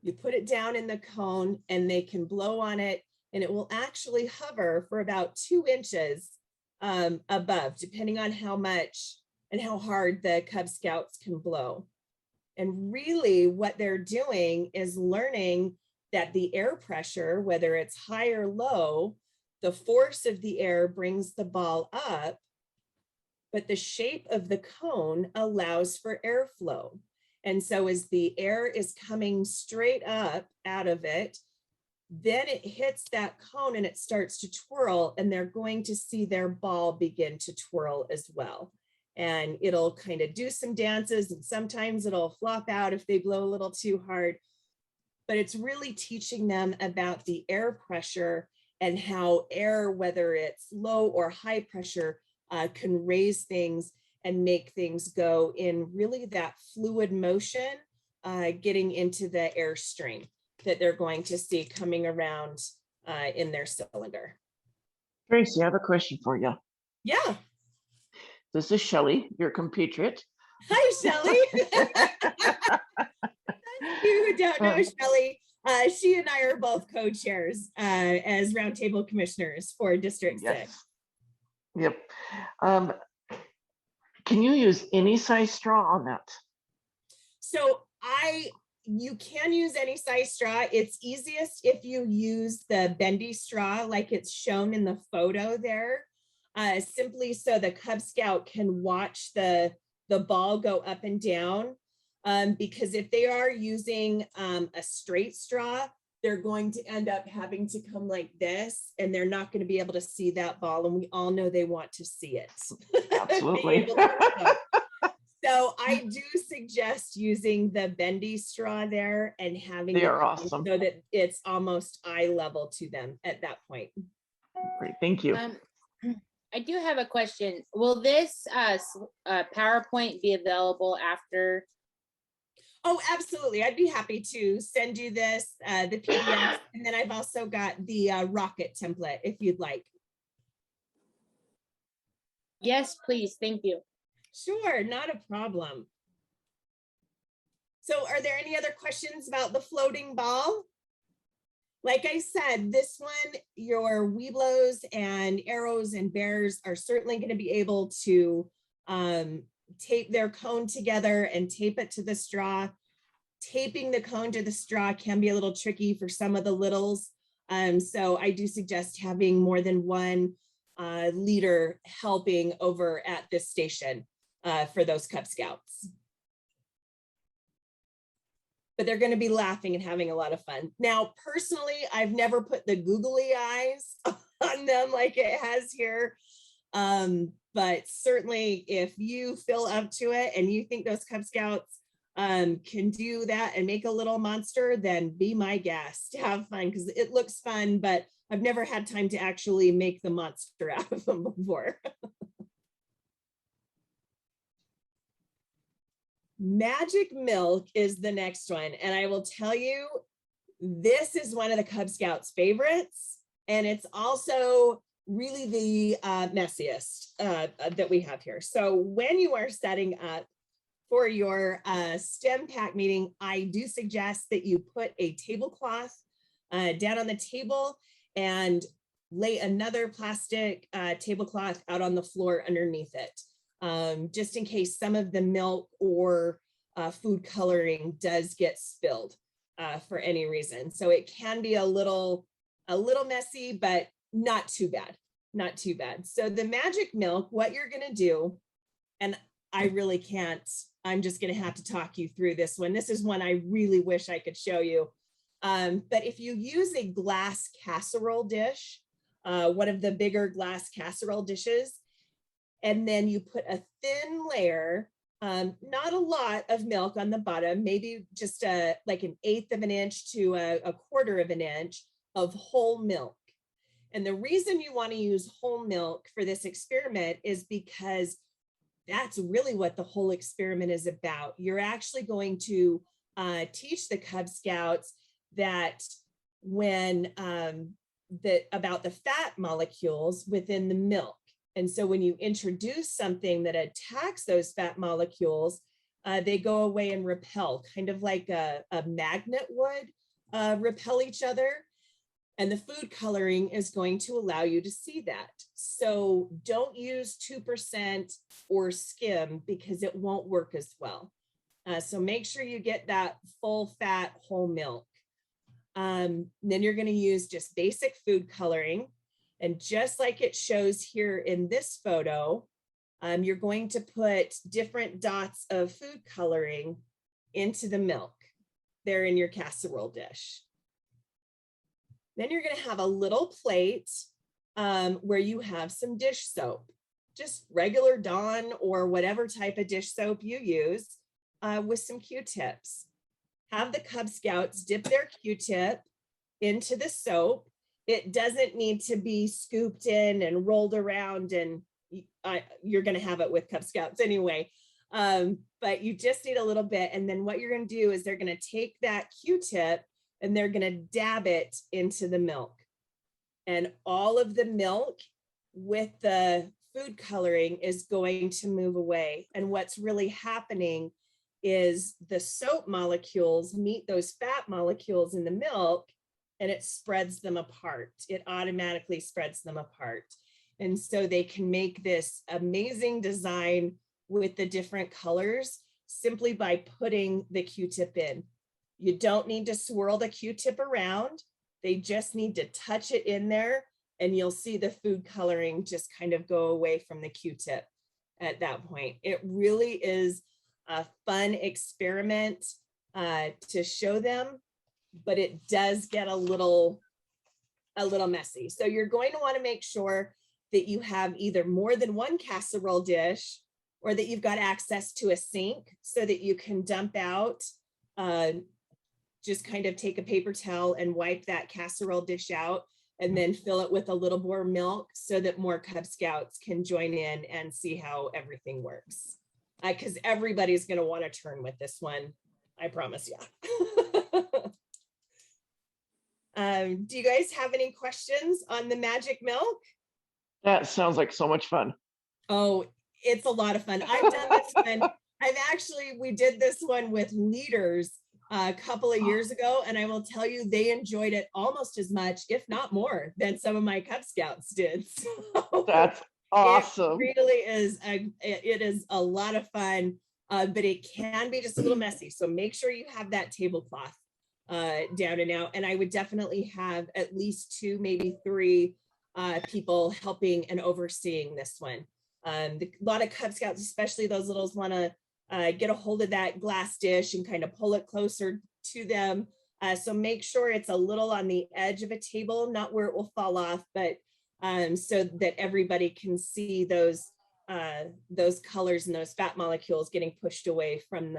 you put it down in the cone, and they can blow on it, and it will actually hover for about 2 inches above, depending on how much and how hard the Cub Scouts can blow. And really what they're doing is learning that the air pressure, whether it's high or low, the force of the air brings the ball up, but the shape of the cone allows for airflow. And so as the air is coming straight up out of it, then it hits that cone and it starts to twirl, and they're going to see their ball begin to twirl as well. And it'll kind of do some dances, and sometimes it'll flop out if they blow a little too hard. But it's really teaching them about the air pressure and how air, whether it's low or high pressure, can raise things and make things go in really that fluid motion, getting into the airstream that they're going to see coming around in their cylinder. Tracy, I have a question for you. Yeah. This is Shelley, your compatriot. Hi, Shelley. You who don't know Shelley, she and I are both co-chairs as roundtable commissioners for District 6. Yep. Can you use any size straw on that? So you can use any size straw. It's easiest if you use the bendy straw like it's shown in the photo there, simply so the Cub Scout can watch the ball go up and down. Because if they are using a straight straw, they're going to end up having to come like this, and they're not going to be able to see that ball. And we all know they want to see it. Absolutely. So I do suggest using the bendy straw there and having they it are awesome, so that it's almost eye level to them at that point. Great, thank you. I do have a question. Will this PowerPoint be available after? Oh, absolutely. I'd be happy to send you this, the PDF, and then I've also got the rocket template if you'd like. Yes, please. Thank you. Sure, not a problem. So are there any other questions about the floating ball? Like I said, this one, your Weeblos and arrows and bears are certainly going to be able to tape their cone together and tape it to the straw. Taping the cone to the straw can be a little tricky for some of the littles. So I do suggest having more than one leader helping over at this station for those Cub Scouts. But they're going to be laughing and having a lot of fun. Now, personally, I've never put the googly eyes on them like it has here. But certainly if you feel up to it and you think those Cub Scouts can do that and make a little monster, then be my guest. Have fun, because it looks fun, but I've never had time to actually make the monster out of them before. Magic milk is the next one. And I will tell you, this is one of the Cub Scouts' favorites. And it's also really the messiest that we have here. So when you are setting up for your STEM pack meeting, I do suggest that you put a tablecloth down on the table and lay another plastic tablecloth out on the floor underneath it. Just in case some of the milk or food coloring does get spilled for any reason. So it can be a little messy, but not too bad, not too bad. So the magic milk, what you're gonna do, and I really can't, I'm just gonna have to talk you through this one. This is one I really wish I could show you. But if you use a glass casserole dish, one of the bigger glass casserole dishes, and then you put a thin layer, not a lot of milk on the bottom, maybe just like 1/8 of an inch to a 1/4 of an inch of whole milk. And the reason you want to use whole milk for this experiment is because that's really what the whole experiment is about. You're actually going to teach the Cub Scouts that when about the fat molecules within the milk. And so when you introduce something that attacks those fat molecules, they go away and repel, kind of like a magnet would repel each other. And the food coloring is going to allow you to see that. So don't use 2% or skim because it won't work as well. So make sure you get that full fat whole milk. Then you're going to use just basic food coloring. And just like it shows here in this photo, you're going to put different dots of food coloring into the milk there in your casserole dish. Then you're going to have a little plate where you have some dish soap, just regular Dawn or whatever type of dish soap you use with some Q-tips. Have the Cub Scouts dip their Q-tip into the soap. It doesn't need to be scooped in and rolled around, and you're going to have it with Cub Scouts anyway. But you just need a little bit. And then what you're going to do is they're going to take that Q-tip and they're going to dab it into the milk. And all of the milk with the food coloring is going to move away. And what's really happening is the soap molecules meet those fat molecules in the milk, and it spreads them apart. It automatically spreads them apart. And so they can make this amazing design with the different colors simply by putting the Q-tip in. You don't need to swirl the Q-tip around. They just need to touch it in there, and you'll see the food coloring just kind of go away from the Q-tip at that point. It really is a fun experiment to show them, but it does get a little messy. So you're going to want to make sure that you have either more than one casserole dish or that you've got access to a sink so that you can dump out, just kind of take a paper towel and wipe that casserole dish out and then fill it with a little more milk so that more Cub Scouts can join in and see how everything works. Because everybody's going to want to turn with this one, I promise you. Do you guys have any questions on the magic milk? That sounds like so much fun. Oh, it's a lot of fun. I've done this one. We did this one with leaders a couple of years ago, and I will tell you, they enjoyed it almost as much, if not more, than some of my Cub Scouts did. So That's awesome. it really is. It is a lot of fun, but it can be just a little messy. So make sure you have that tablecloth down and out. And I would definitely have at least 2, maybe 3 people helping and overseeing this one. A lot of Cub Scouts, especially those littles, want to get a hold of that glass dish and kind of pull it closer to them. So make sure it's a little on the edge of a table, not where it will fall off, but so that everybody can see those colors and those fat molecules getting pushed away from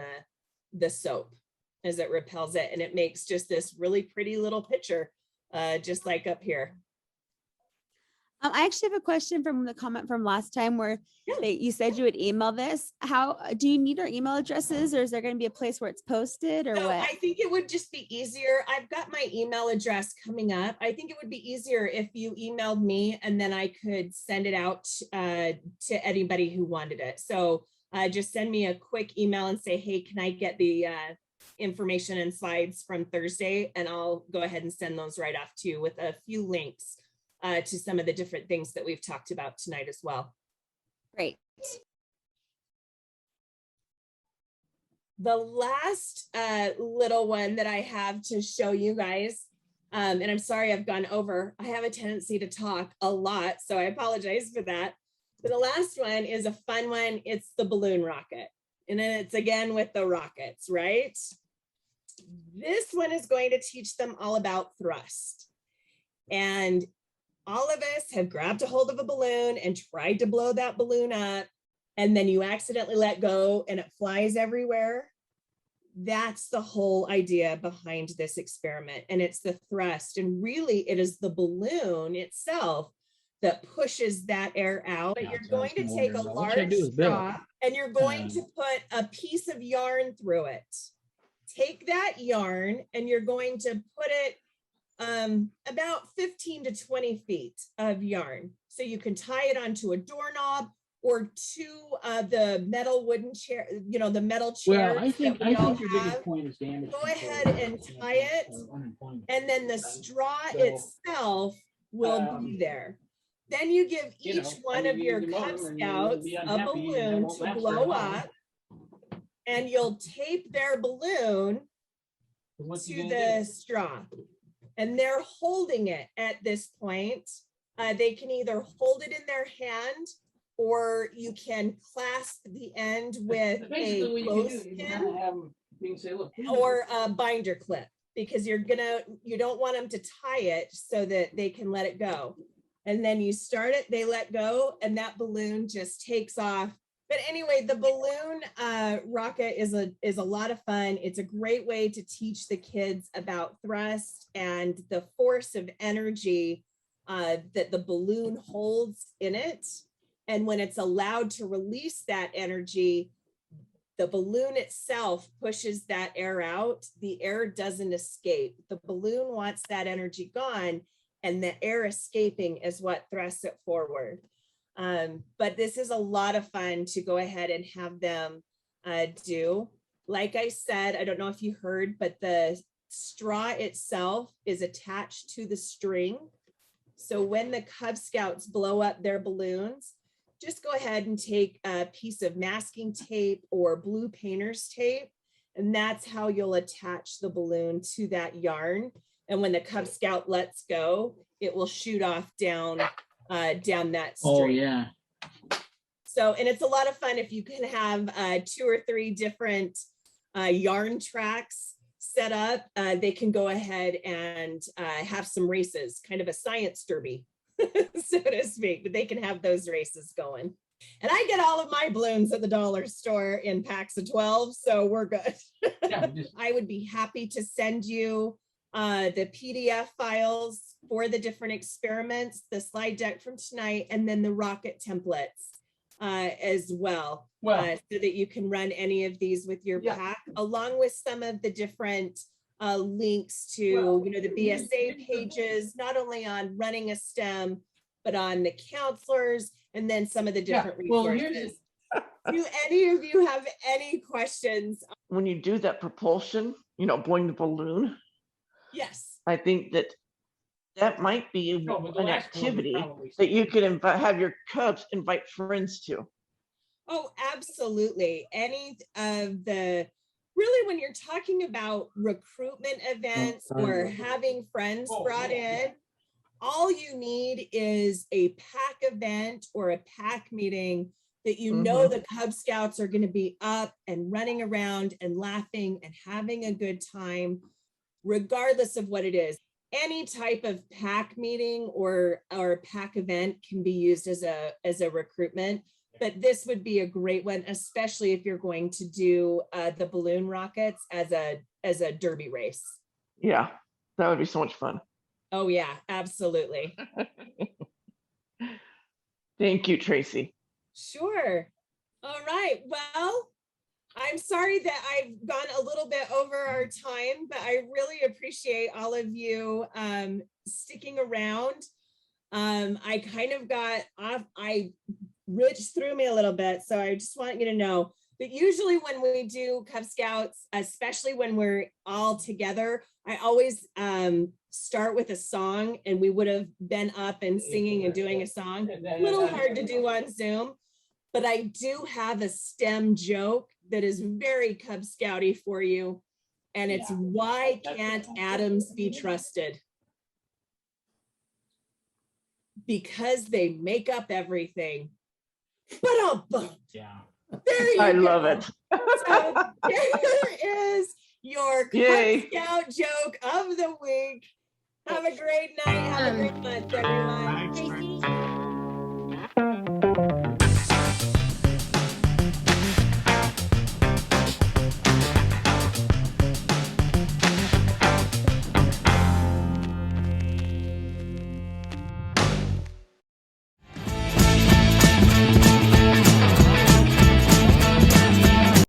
the soap as it repels it. And it makes just this really pretty little picture, just like up here. I actually have a question from the comment from last time where you said you would email this. How do you need our email addresses, or is there going to be a place where it's posted, or No, what? I think it would just be easier. I've got my email address coming up. I think it would be easier if you emailed me and then I could send it out to anybody who wanted it. So just send me a quick email and say, hey, can I get the information and slides from Thursday? And I'll go ahead and send those right off to you with a few links to some of the different things that we've talked about tonight as well. Great. The last little one that I have to show you guys, and I'm sorry I've gone over, I have a tendency to talk a lot, so I apologize for that. But the last one is a fun one. It's the balloon rocket. And then it's again with the rockets, right? This one is going to teach them all about thrust. And all of us have grabbed a hold of a balloon and tried to blow that balloon up, and then you accidentally let go and it flies everywhere. That's the whole idea behind this experiment. And it's the thrust. And really it is the balloon itself that pushes that air out. But you're going to take a large straw and you're going to put a piece of yarn through it. Take that yarn and you're going to put it about 15 to 20 feet of yarn. So you can tie it onto a doorknob or to the metal wooden chair, the metal chairs. Well, I think your biggest point is damage. Go ahead and tie it, and then the straw itself will be there. Then you give each one of your Cub Scouts a balloon to blow up, and you'll tape their balloon to the straw. And they're holding it at this point. They can either hold it in their hand, or you can clasp the end with a clothespin or a binder clip, because you don't want them to tie it so that they can let it go. And then you start it, they let go, and that balloon just takes off. But anyway, the balloon rocket is a lot of fun. It's a great way to teach the kids about thrust and the force of energy that the balloon holds in it. And when it's allowed to release that energy, the balloon itself pushes that air out. The air doesn't escape. The balloon wants that energy gone, and the air escaping is what thrusts it forward. But this is a lot of fun to go ahead and have them do. Like I said, I don't know if you heard, but the straw itself is attached to the string. So when the Cub Scouts blow up their balloons, just go ahead and take a piece of masking tape or blue painter's tape, and that's how you'll attach the balloon to that yarn. And when the Cub Scout lets go, it will shoot off down that string. Oh yeah. So, and it's a lot of fun if you can have 2 or 3 different yarn tracks set up. They can go ahead and have some races, kind of a science derby, so to speak, but they can have those races going. And I get all of my balloons at the dollar store in packs of 12, so we're good. I would be happy to send you the PDF files for the different experiments, the slide deck from tonight, and then the rocket templates as well, so that you can run any of these with your pack, along with some of the different links to the BSA pages, not only on running a STEM, but on the counselors and then some of the Yeah, different well, resources. Do any of you have any questions? When you do that propulsion, blowing the balloon, Yes. I think that might be an activity that you could have your Cubs invite friends to. Oh, absolutely. Any of the, really, when you're talking about recruitment events or having friends brought in, all you need is a pack event or a pack meeting that you know the Cub Scouts are going to be up and running around and laughing and having a good time, regardless of what it is. Any type of pack meeting or pack event can be used as a recruitment, but this would be a great one, especially if you're going to do the balloon rockets as a derby race. Yeah, that would be so much fun. Oh yeah, absolutely. Thank you, Tracy. Sure. All right. Well, I'm sorry that I've gone a little bit over our time, but I really appreciate all of you sticking around. I kind of got off, Rich threw me a little bit, so I just want you to know that usually when we do Cub Scouts, especially when we're all together, I always start with a song, and we would have been up and singing and doing a song. A little hard to do on Zoom, but I do have a STEM joke that is very Cub Scouty for you. And it's, why can't atoms be trusted? Because they make up everything. Yeah. There you I go. love it. So there is your Yay. Cub Scout joke of the week. Have a great night. Have a great month, everyone. Tracy,